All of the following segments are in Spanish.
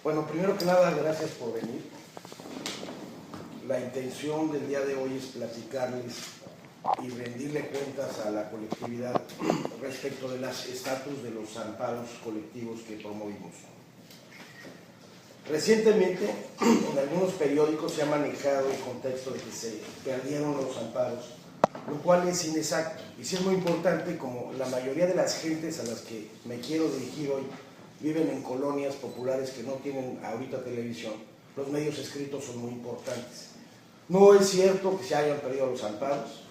Bueno, primero que nada, gracias por venir. La intención del día de hoy es platicarles y rendirle cuentas a la colectividad respecto de los estatus de los amparos colectivos que promovimos. Recientemente, en algunos periódicos se ha manejado el contexto de que se perdieron los amparos, lo cual es inexacto. Y sí es muy importante, como la mayoría de las gentes a las que me quiero dirigir hoy viven en colonias populares que no tienen ahorita televisión, los medios escritos son muy importantes. No es cierto que se hayan perdido los amparos.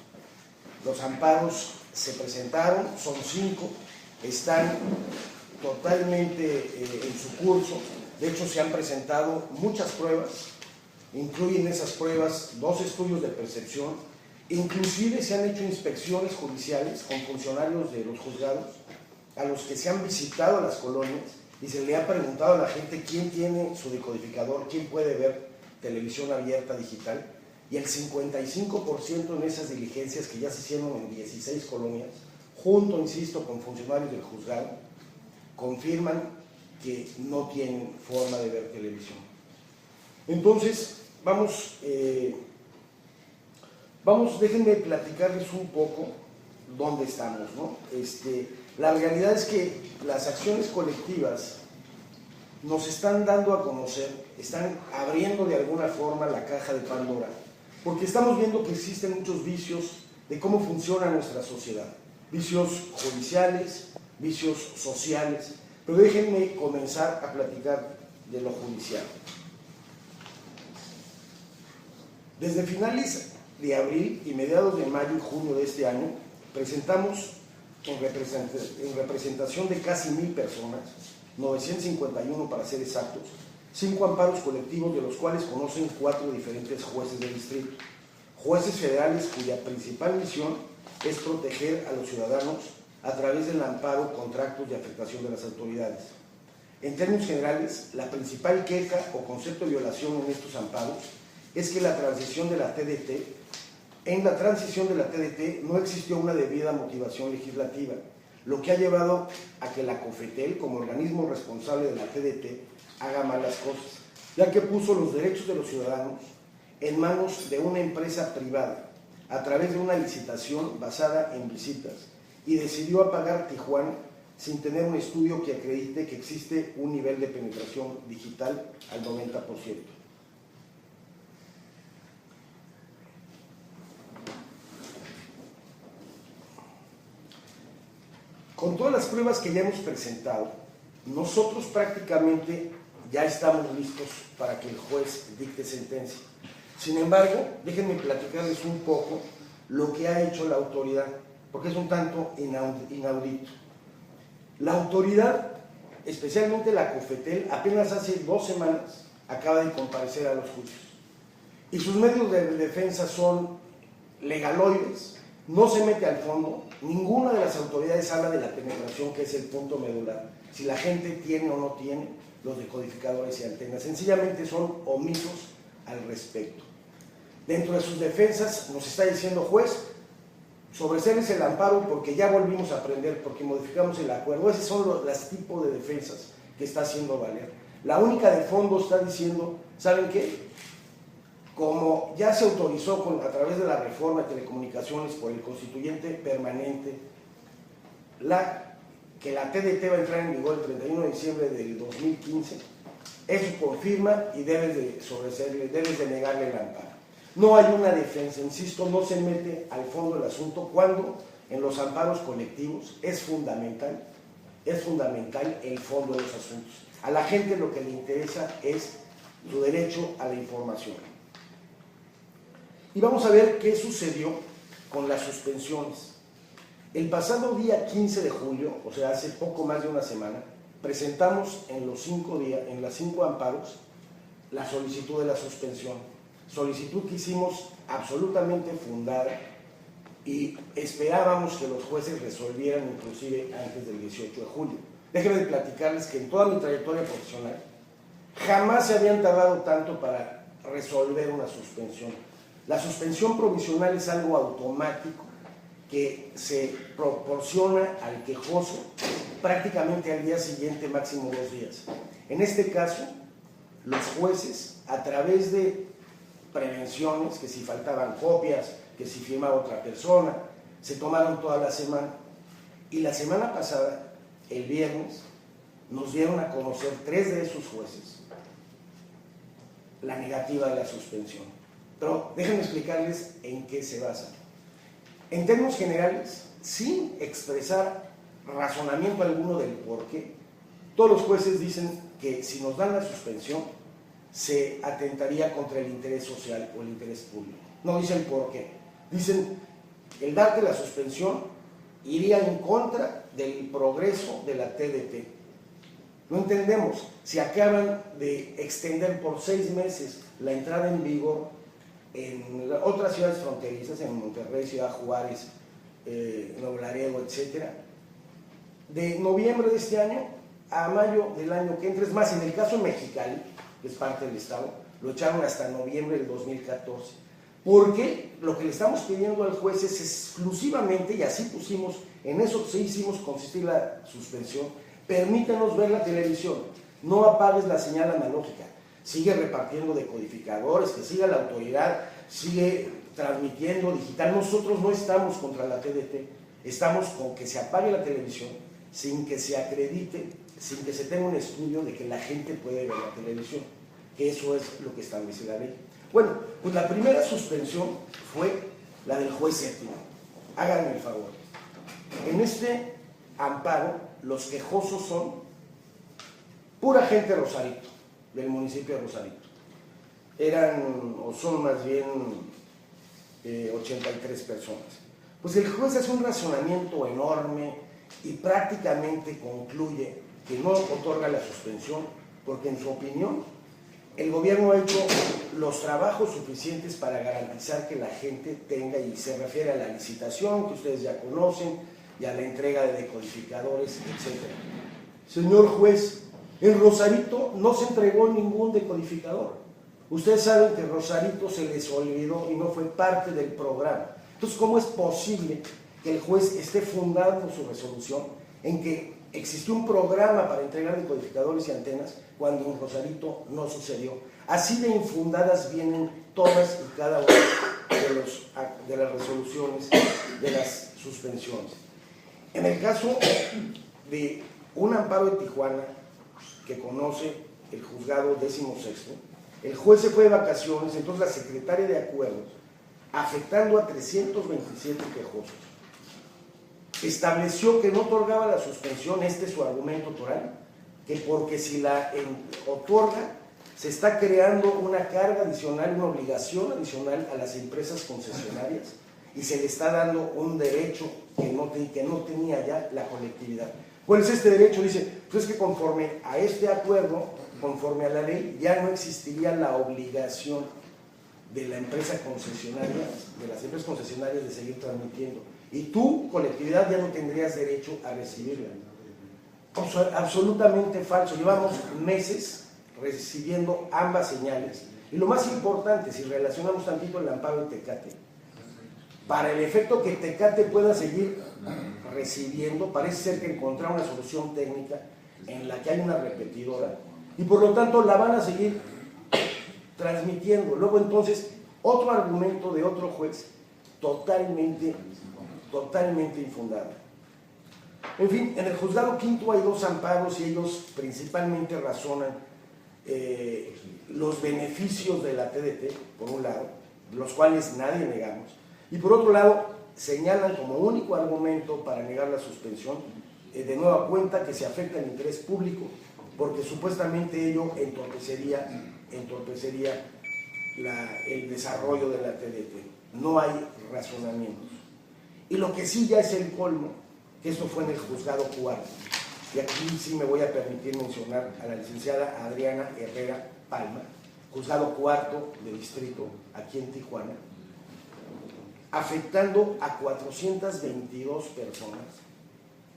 Los amparos se presentaron, son 5, están totalmente en su curso. De hecho, se han presentado muchas pruebas, incluyen esas pruebas 2 estudios de percepción, inclusive se han hecho inspecciones judiciales con funcionarios de los juzgados a los que se han visitado las colonias y se le ha preguntado a la gente quién tiene su decodificador, quién puede ver televisión abierta digital, y el 55% en esas diligencias que ya se hicieron en 16 colonias, junto, insisto, con funcionarios del juzgado, confirman que no tienen forma de ver televisión. Entonces, déjenme platicarles un poco dónde estamos, ¿no? La realidad es que las acciones colectivas nos están dando a conocer, están abriendo de alguna forma la caja de Pandora, porque estamos viendo que existen muchos vicios de cómo funciona nuestra sociedad, vicios judiciales, vicios sociales, pero déjenme comenzar a platicar de lo judicial. Desde finales de abril y mediados de mayo y junio de este año, presentamos en representación de casi 1000 personas, 951 para ser exactos, 5 amparos colectivos, de los cuales conocen 4 diferentes jueces de distrito, jueces federales cuya principal misión es proteger a los ciudadanos a través del amparo contra actos de afectación de las autoridades. En términos generales, la principal queja o concepto de violación en estos amparos es que en la transición de la TDT no existió una debida motivación legislativa, lo que ha llevado a que la COFETEL, como organismo responsable de la TDT, haga malas cosas, ya que puso los derechos de los ciudadanos en manos de una empresa privada a través de una licitación basada en visitas y decidió apagar Tijuana sin tener un estudio que acredite que existe un nivel de penetración digital al 90%. Con todas las pruebas que ya hemos presentado, nosotros prácticamente ya estamos listos para que el juez dicte sentencia. Sin embargo, déjenme platicarles un poco lo que ha hecho la autoridad, porque es un tanto inaudito. La autoridad, especialmente la COFETEL, apenas hace 2 semanas acaba de comparecer a los juicios. Y sus medios de defensa son legaloides, no se mete al fondo, ninguna de las autoridades habla de la penetración, que es el punto medular, si la gente tiene o no tiene los decodificadores y antenas, sencillamente son omisos al respecto. Dentro de sus defensas nos está diciendo: juez, sobreséles el amparo porque ya volvimos a aprender, porque modificamos el acuerdo. Esos son los tipos de defensas que está haciendo valer. La única de fondo está diciendo: ¿saben qué? Como ya se autorizó a través de la reforma de telecomunicaciones por el constituyente permanente, que la TDT va a entrar en vigor el 31 de diciembre del 2015, eso confirma y debes de negarle el amparo. No hay una defensa, insisto, no se mete al fondo del asunto, cuando en los amparos colectivos es fundamental el fondo de los asuntos. A la gente lo que le interesa es su derecho a la información. Y vamos a ver qué sucedió con las suspensiones. El pasado día 15 de julio, o sea, hace poco más de una semana, presentamos en las 5 amparos la solicitud de la suspensión. Solicitud que hicimos absolutamente fundada y esperábamos que los jueces resolvieran inclusive antes del 18 de julio. Déjenme platicarles que en toda mi trayectoria profesional jamás se habían tardado tanto para resolver una suspensión. La suspensión provisional es algo automático que se proporciona al quejoso prácticamente al día siguiente, máximo 2 días. En este caso, los jueces, a través de prevenciones, que si faltaban copias, que si firmaba otra persona, se tomaron toda la semana. Y la semana pasada, el viernes, nos dieron a conocer 3 de esos jueces la negativa de la suspensión. Pero déjenme explicarles en qué se basa. En términos generales, sin expresar razonamiento alguno del por qué, todos los jueces dicen que si nos dan la suspensión, se atentaría contra el interés social o el interés público. No dicen por qué. Dicen que el darte la suspensión iría en contra del progreso de la TDT. No entendemos si acaban de extender por 6 meses la entrada en vigor en otras ciudades fronterizas, en Monterrey, Ciudad Juárez, Nuevo Laredo, etc. De noviembre de este año a mayo del año que entra. Es más, en el caso de Mexicali, que es parte del Estado, lo echaron hasta noviembre del 2014. Porque lo que le estamos pidiendo al juez es exclusivamente, y así pusimos, en eso sí hicimos consistir la suspensión, permítanos ver la televisión, no apagues la señal analógica, sigue repartiendo decodificadores, que siga la autoridad, sigue transmitiendo digital. Nosotros no estamos contra la TDT, estamos con que se apague la televisión sin que se acredite, sin que se tenga un estudio de que la gente puede ver la televisión, que eso es lo que establece la ley. Bueno, pues la primera suspensión fue la del juez séptimo. Háganme el favor. En este amparo, los quejosos son pura gente de Rosarito, del municipio de Rosarito. Eran, o son más bien, 83 personas. Pues el juez hace un razonamiento enorme y prácticamente concluye que no otorga la suspensión porque, en su opinión, el gobierno ha hecho los trabajos suficientes para garantizar que la gente tenga, y se refiere a la licitación que ustedes ya conocen y a la entrega de decodificadores, etc. Señor juez, en Rosarito no se entregó ningún decodificador. Ustedes saben que Rosarito se les olvidó y no fue parte del programa. Entonces, ¿cómo es posible que el juez esté fundando su resolución en que existió un programa para entregar decodificadores y antenas cuando en Rosarito no sucedió? Así de infundadas vienen todas y cada una de las resoluciones de las suspensiones. En el caso de un amparo de Tijuana que conoce el juzgado 16º, el juez se fue de vacaciones, entonces la secretaria de acuerdos, afectando a 327 quejosos, estableció que no otorgaba la suspensión, este es su argumento toral, que porque si la otorga, se está creando una carga adicional, una obligación adicional a las empresas concesionarias y se le está dando un derecho que no tenía ya la colectividad. ¿Cuál es este derecho? Dice, pues es que conforme a este acuerdo, conforme a la ley, ya no existiría la obligación de la empresa concesionaria, de las empresas concesionarias, de seguir transmitiendo. Y tú, colectividad, ya no tendrías derecho a recibirla. Absolutamente falso. Llevamos meses recibiendo ambas señales. Y lo más importante, si relacionamos tantito el amparo de Tecate, para el efecto que Tecate pueda seguir recibiendo, parece ser que encontraron una solución técnica en la que hay una repetidora y por lo tanto la van a seguir transmitiendo. Luego entonces, otro argumento de otro juez totalmente infundado. En fin, en el juzgado quinto hay 2 amparos y ellos principalmente razonan los beneficios de la TDT, por un lado, los cuales nadie negamos, y por otro lado señalan como único argumento para negar la suspensión, de nueva cuenta, que se afecta el interés público, porque supuestamente ello entorpecería el desarrollo de la TDT. No hay razonamientos. Y lo que sí ya es el colmo, que esto fue en el juzgado cuarto, y aquí sí me voy a permitir mencionar a la licenciada Adriana Herrera Palma, juzgado cuarto de distrito aquí en Tijuana, afectando a 422 personas.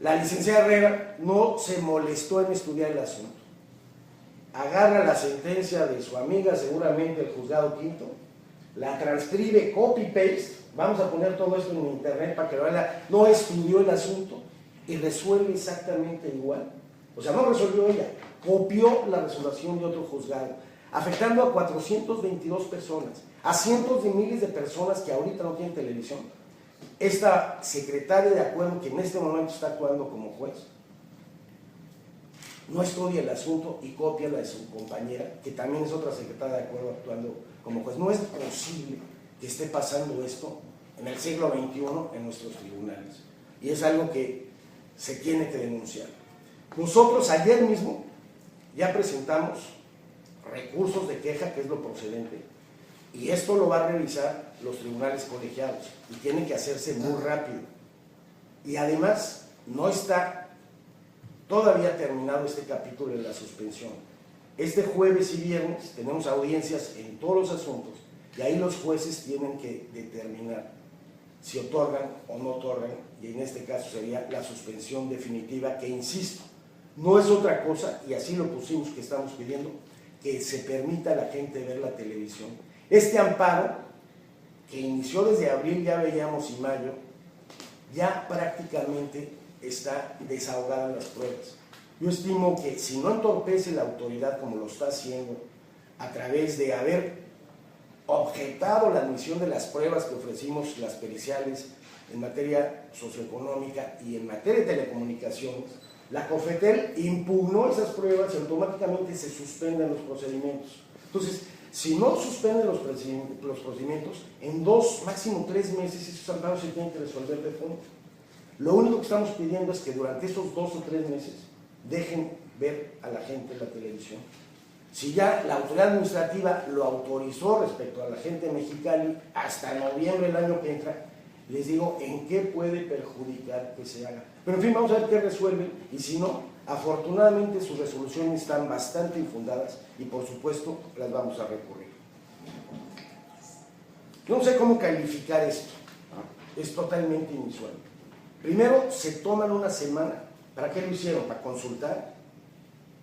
La licenciada Herrera no se molestó en estudiar el asunto. Agarra la sentencia de su amiga, seguramente el juzgado quinto, la transcribe, copy-paste, vamos a poner todo esto en internet para que lo vean, no estudió el asunto y resuelve exactamente igual. O sea, no resolvió ella, copió la resolución de otro juzgado. afectando a 422 personas, a cientos de miles de personas que ahorita no tienen televisión. Esta secretaria de acuerdo, que en este momento está actuando como juez, no estudia el asunto y copia la de su compañera, que también es otra secretaria de acuerdo actuando como juez. No es posible que esté pasando esto en el siglo XXI en nuestros tribunales. Y es algo que se tiene que denunciar. Nosotros ayer mismo ya presentamos recursos de queja, que es lo procedente, y esto lo va a revisar los tribunales colegiados y tiene que hacerse muy rápido. Y además no está todavía terminado este capítulo de la suspensión. Este jueves y viernes tenemos audiencias en todos los asuntos y ahí los jueces tienen que determinar si otorgan o no otorgan, y en este caso sería la suspensión definitiva, que insisto, no es otra cosa, y así lo pusimos, que estamos pidiendo, que se permita a la gente ver la televisión. Este amparo, que inició desde abril, ya veíamos, y mayo, ya prácticamente está desahogada las pruebas. Yo estimo que si no entorpece la autoridad como lo está haciendo a través de haber objetado la admisión de las pruebas que ofrecimos, las periciales en materia socioeconómica y en materia de telecomunicaciones, la COFETEL impugnó esas pruebas y automáticamente se suspenden los procedimientos. Entonces, si no suspenden los procedimientos, en 2, máximo 3 meses esos amparos se tienen que resolver de fondo. Lo único que estamos pidiendo es que durante esos 2 o 3 meses dejen ver a la gente la televisión. Si ya la autoridad administrativa lo autorizó respecto a la gente de Mexicali hasta noviembre del año que entra, les digo en qué puede perjudicar que se haga. Pero en fin, vamos a ver qué resuelven, y si no, afortunadamente sus resoluciones están bastante infundadas y por supuesto las vamos a recurrir. Yo no sé cómo calificar esto, es totalmente inusual. Primero, se toman una semana. ¿Para qué lo hicieron? ¿Para consultar?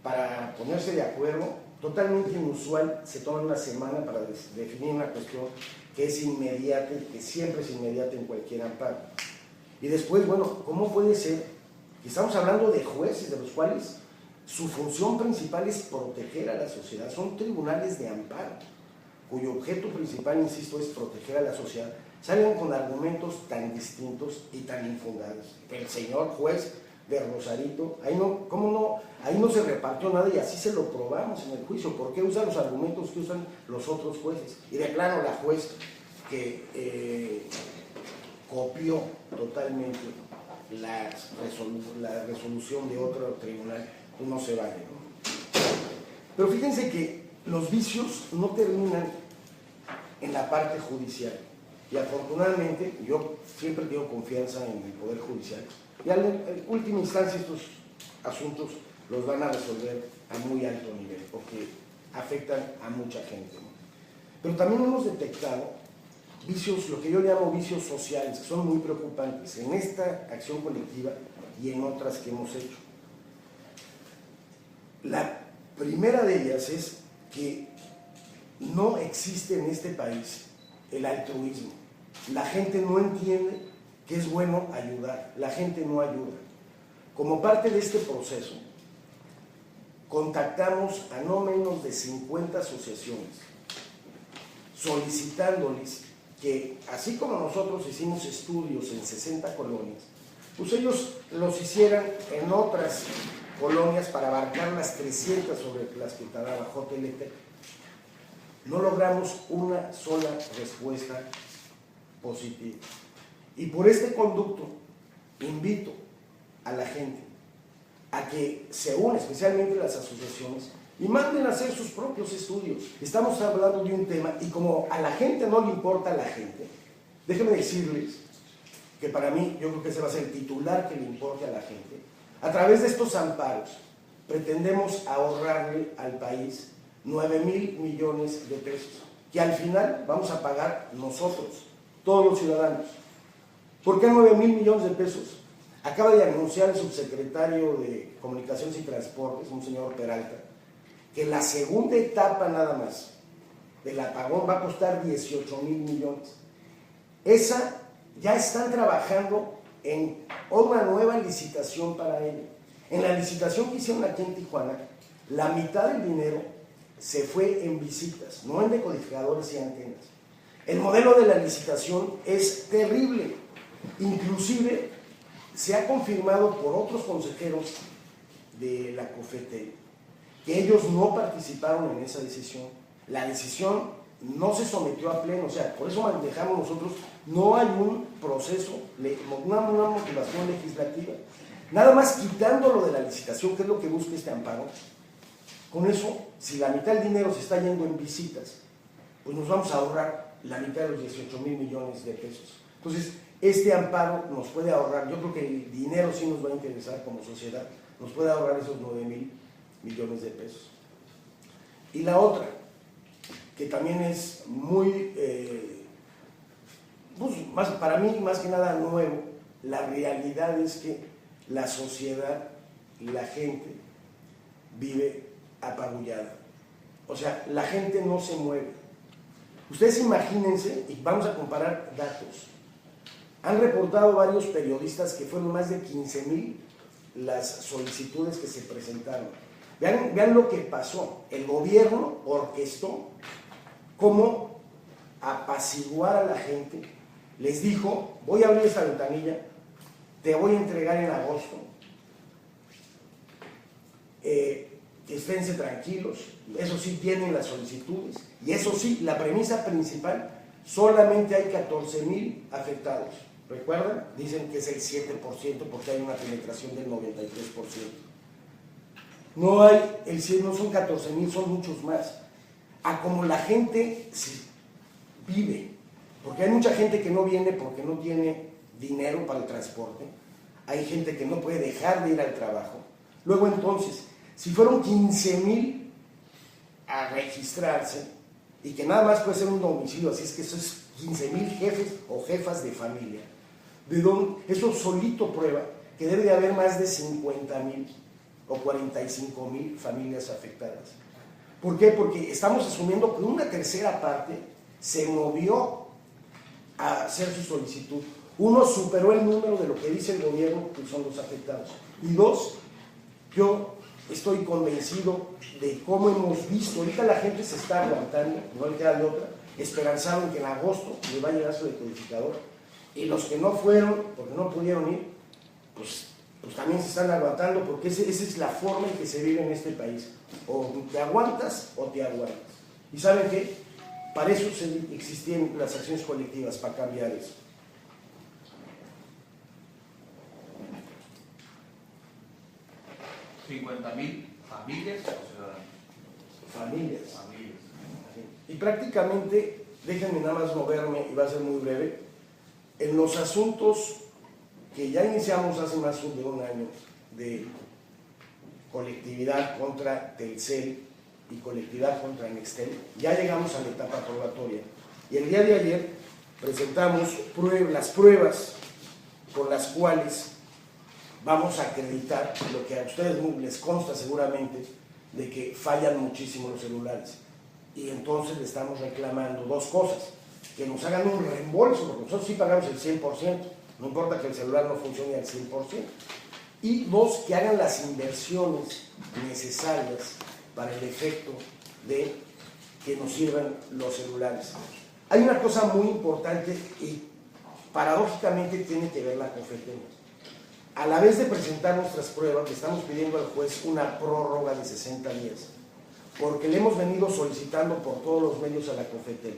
¿Para ponerse de acuerdo? Totalmente inusual, se toman una semana para definir una cuestión que es inmediata y que siempre es inmediata en cualquier amparo. Y después, bueno, ¿cómo puede ser que estamos hablando de jueces de los cuales su función principal es proteger a la sociedad? Son tribunales de amparo, cuyo objeto principal, insisto, es proteger a la sociedad. Salen con argumentos tan distintos y tan infundados. El señor juez de Rosarito, ahí no se repartió nada y así se lo probamos en el juicio. ¿Por qué usa los argumentos que usan los otros jueces? Y de plano la juez que copió totalmente la resolución de otro tribunal, pues no se vale, ¿no? Pero fíjense que los vicios no terminan en la parte judicial. Y afortunadamente, yo siempre tengo confianza en el Poder Judicial. Y en última instancia estos asuntos los van a resolver a muy alto nivel, porque afectan a mucha gente, ¿no? Pero también hemos detectado vicios, lo que yo llamo vicios sociales, que son muy preocupantes en esta acción colectiva y en otras que hemos hecho. La primera de ellas es que no existe en este país el altruismo. La gente no entiende que es bueno ayudar, la gente no ayuda. Como parte de este proceso, contactamos a no menos de 50 asociaciones, solicitándoles que, así como nosotros hicimos estudios en 60 colonias, pues ellos los hicieran en otras colonias para abarcar las 300 sobre las que tardaba JLT. No logramos una sola respuesta positiva. Y por este conducto invito a la gente a que se unan, especialmente las asociaciones, y manden a hacer sus propios estudios. Estamos hablando de un tema, y como a la gente no le importa a la gente, déjenme decirles que para mí, yo creo que ese va a ser el titular que le importe a la gente. A través de estos amparos, pretendemos ahorrarle al país 9,000 millones de pesos, que al final vamos a pagar nosotros, todos los ciudadanos. ¿Por qué 9,000 millones de pesos? Acaba de anunciar el subsecretario de Comunicaciones y Transportes, un señor Peralta, que la segunda etapa nada más del apagón va a costar 18,000 millones. Esa ya están trabajando en una nueva licitación para ello. En la licitación que hicieron aquí en Tijuana, la mitad del dinero se fue en visitas, no en decodificadores y antenas. El modelo de la licitación es terrible. Inclusive se ha confirmado por otros consejeros de la COFETEL que ellos no participaron en esa decisión. La decisión no se sometió a pleno, o sea, por eso manejamos nosotros, no hay un proceso, una motivación legislativa. Nada más quitándolo de la licitación, que es lo que busca este amparo. Con eso, si la mitad del dinero se está yendo en visitas, pues nos vamos a ahorrar la mitad de los 18,000 millones de pesos. Entonces, este amparo nos puede ahorrar, yo creo que el dinero sí nos va a interesar como sociedad, nos puede ahorrar esos 9,000 millones de pesos. Y la otra, que también es muy, pues para mí más que nada nuevo, la realidad es que la sociedad y la gente vive apabullada. O sea, la gente no se mueve. Ustedes imagínense, y vamos a comparar datos. Han reportado varios periodistas que fueron más de 15,000 las solicitudes que se presentaron. Vean lo que pasó. El gobierno orquestó cómo apaciguar a la gente. Les dijo, voy a abrir esta ventanilla, te voy a entregar en agosto, esténse tranquilos, eso sí tienen las solicitudes, y eso sí, la premisa principal, solamente hay 14,000 afectados. ¿Recuerdan? Dicen que es el 7% porque hay una penetración del 93%. No hay, no son 14,000, son muchos más. A como la gente vive, porque hay mucha gente que no viene porque no tiene dinero para el transporte, hay gente que no puede dejar de ir al trabajo. Luego entonces, si fueron 15,000 a registrarse, y que nada más puede ser un domicilio, así es que eso es 15,000 jefes o jefas de familia, eso solito prueba que debe de haber más de 50,000 o 45,000 familias afectadas. ¿Por qué? Porque estamos asumiendo que una tercera parte se movió a hacer su solicitud. Uno, superó el número de lo que dice el gobierno que son los afectados. Y dos, yo estoy convencido de cómo hemos visto, ahorita la gente se está aguantando, no le queda de otra, esperanzado en que en agosto le va a llegar su decodificador, y los que no fueron, porque no pudieron ir, pues también se están aguantando, porque esa es la forma en que se vive en este país. O te aguantas o te aguantas. ¿Y saben qué? Para eso existían las acciones colectivas, para cambiar eso. ¿50,000 familias o ciudadanos? Familias. Familias. Y prácticamente, déjenme nada más moverme, y va a ser muy breve, en los asuntos que ya iniciamos hace más de un año de colectividad contra Telcel y colectividad contra Nextel, ya llegamos a la etapa probatoria. Y el día de ayer presentamos las pruebas con las cuales vamos a acreditar lo que a ustedes les consta seguramente, de que fallan muchísimo los celulares. Y entonces le estamos reclamando dos cosas: que nos hagan un reembolso, porque nosotros sí pagamos el 100%, no importa que el celular no funcione al 100%. Y dos, que hagan las inversiones necesarias para el efecto de que nos sirvan los celulares. Hay una cosa muy importante y paradójicamente tiene que ver la COFETEL. A la vez de presentar nuestras pruebas, le estamos pidiendo al juez una prórroga de 60 días, porque le hemos venido solicitando por todos los medios a la COFETEL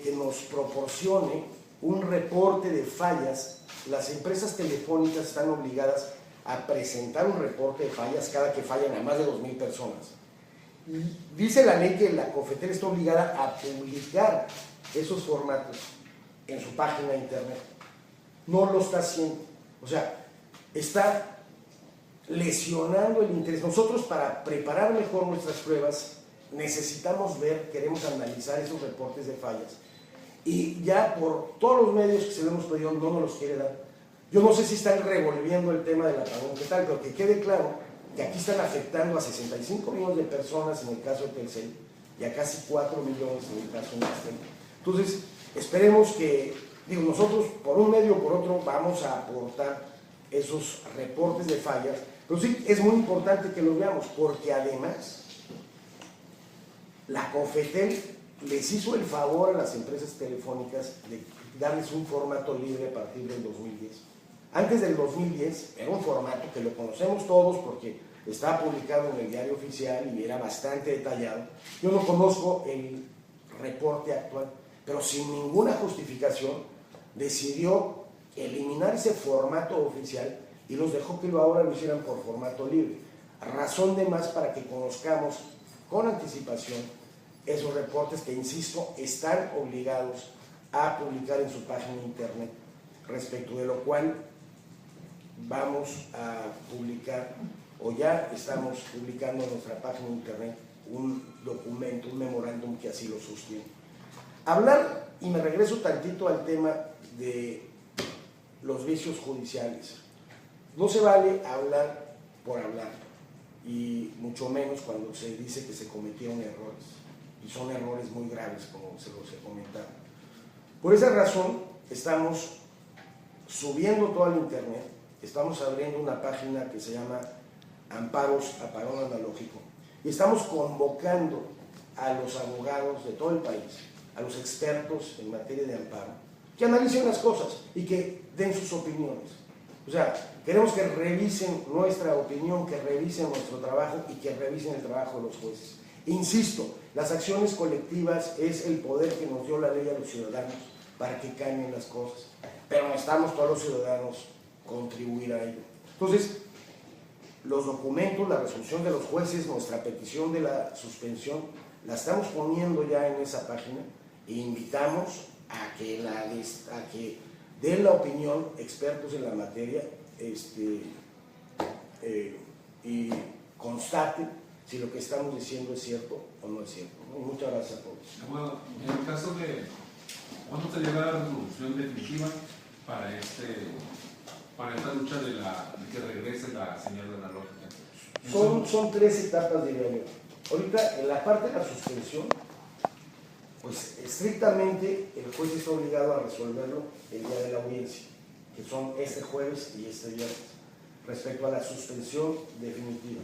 que nos proporcione un reporte de fallas. Las empresas telefónicas están obligadas a presentar un reporte de fallas cada que fallan a más de 2,000 personas. Y dice la ley que la COFETEL está obligada a publicar esos formatos en su página de internet. No lo está haciendo. O sea, está lesionando el interés. Nosotros, para preparar mejor nuestras pruebas, necesitamos queremos analizar esos reportes de fallas. Y ya por todos los medios que se lo hemos pedido, no nos los quiere dar. Yo no sé si están revolviendo el tema del apagón, ¿qué tal? Pero que quede claro que aquí están afectando a 65 millones de personas en el caso de Telcel y a casi 4 millones en el caso de Nextel. Entonces, esperemos que, nosotros por un medio o por otro vamos a aportar esos reportes de fallas, pero sí es muy importante que los veamos, porque además la COFETEL les hizo el favor a las empresas telefónicas de darles un formato libre a partir del 2010. Antes del 2010 era un formato que lo conocemos todos porque estaba publicado en el diario oficial y era bastante detallado. Yo no conozco el reporte actual, pero sin ninguna justificación decidió eliminar ese formato oficial y los dejó que ahora lo hicieran por formato libre. Razón de más para que conozcamos con anticipación esos reportes que, insisto, están obligados a publicar en su página de internet, respecto de lo cual vamos a publicar, o ya estamos publicando en nuestra página de internet, un documento, un memorándum que así lo sostiene. Hablar, y me regreso tantito al tema de los vicios judiciales. No se vale hablar por hablar, y mucho menos cuando se dice que se cometieron errores, y son errores muy graves, como se los he comentado. Por esa razón, estamos subiendo todo al internet, estamos abriendo una página que se llama Amparos a Parón Analógico, y estamos convocando a los abogados de todo el país, a los expertos en materia de amparo, que analicen las cosas y que den sus opiniones. O sea, queremos que revisen nuestra opinión, que revisen nuestro trabajo y que revisen el trabajo de los jueces. Insisto, las acciones colectivas es el poder que nos dio la ley a los ciudadanos para que cambien las cosas, pero necesitamos todos los ciudadanos contribuir a ello. Entonces, los documentos, la resolución de los jueces, nuestra petición de la suspensión, la estamos poniendo ya en esa página e invitamos a que den la opinión expertos en la materia y constaten si lo que estamos diciendo es cierto o no es cierto, ¿no? Muchas gracias a todos. Bueno, en el caso de ¿cuándo se llega la resolución definitiva para esta lucha de que regrese la señal analógica? Son 3 etapas, diría yo. Ahorita, en la parte de la suspensión, pues estrictamente el juez está obligado a resolverlo el día de la audiencia, que son este jueves y este viernes, respecto a la suspensión definitiva.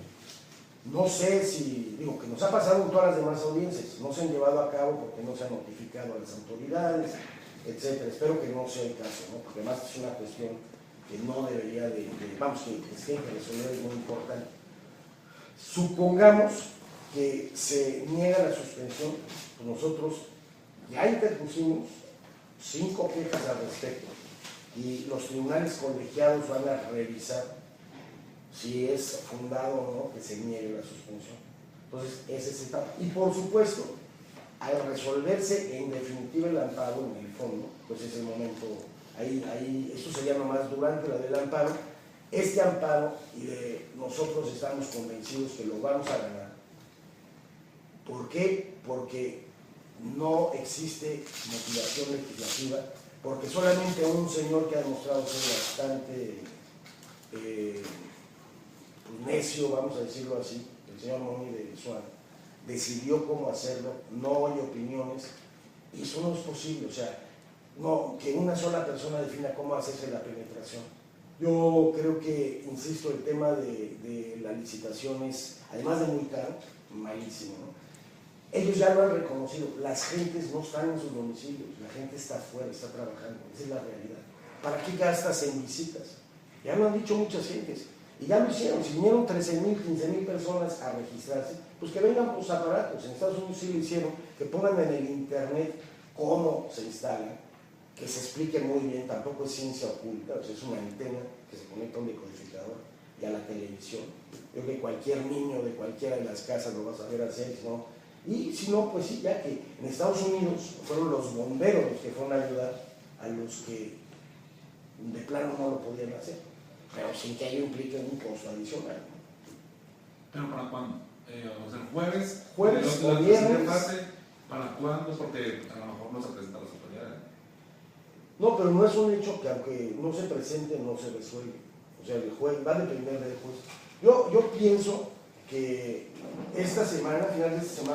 No sé si, digo, que nos ha pasado en todas las demás audiencias, no se han llevado a cabo porque no se han notificado a las autoridades, etcétera. Espero que no sea el caso, ¿no? Porque además es una cuestión que no debería que tiene que resolver, es muy importante. Supongamos que se niega la suspensión, pues nosotros ya interpusimos 5 quejas al respecto y los tribunales colegiados van a revisar si es fundado o no que se niegue la suspensión. Entonces, esa es etapa. Y por supuesto, al resolverse en definitiva el amparo en el fondo, pues es el momento, ahí esto se llama más durante la del amparo. Este amparo, nosotros estamos convencidos que lo vamos a ganar. ¿Por qué? Porque no existe motivación legislativa, porque solamente un señor que ha demostrado ser bastante necio, vamos a decirlo así, el señor Moni de Suárez, decidió cómo hacerlo, no hay opiniones, y eso no es posible. O sea, no, que una sola persona defina cómo hacerse la penetración. Yo creo que, insisto, el tema de la licitación es, además de muy caro, malísimo, ¿no? Ellos ya lo han reconocido, las gentes no están en sus domicilios, la gente está afuera, está trabajando, esa es la realidad. ¿Para qué gastas en visitas? Ya lo han dicho muchas gentes, y ya lo hicieron. Si vinieron 13,000, 15,000 personas a registrarse, pues que vengan por sus aparatos. En Estados Unidos sí lo hicieron, que pongan en el internet cómo se instalan, que se explique muy bien, tampoco es ciencia oculta, o sea, es una antena que se conecta a un decodificador y a la televisión. Yo creo que cualquier niño de cualquiera de las casas lo va a saber hacer, ¿no? Y si no, pues sí, ya que en Estados Unidos fueron los bomberos los que fueron a ayudar a los que de plano no lo podían hacer, pero sin que ello implique un costo adicional, ¿no? ¿Pero para cuándo? O sea, jueves o viernes. ¿Para cuándo? Porque a lo mejor no se presenta las autoridades. No, pero no es un hecho que aunque no se presente, no se resuelve. O sea, el juez va a depender del juez. Yo pienso que esta semana, a final de esta semana,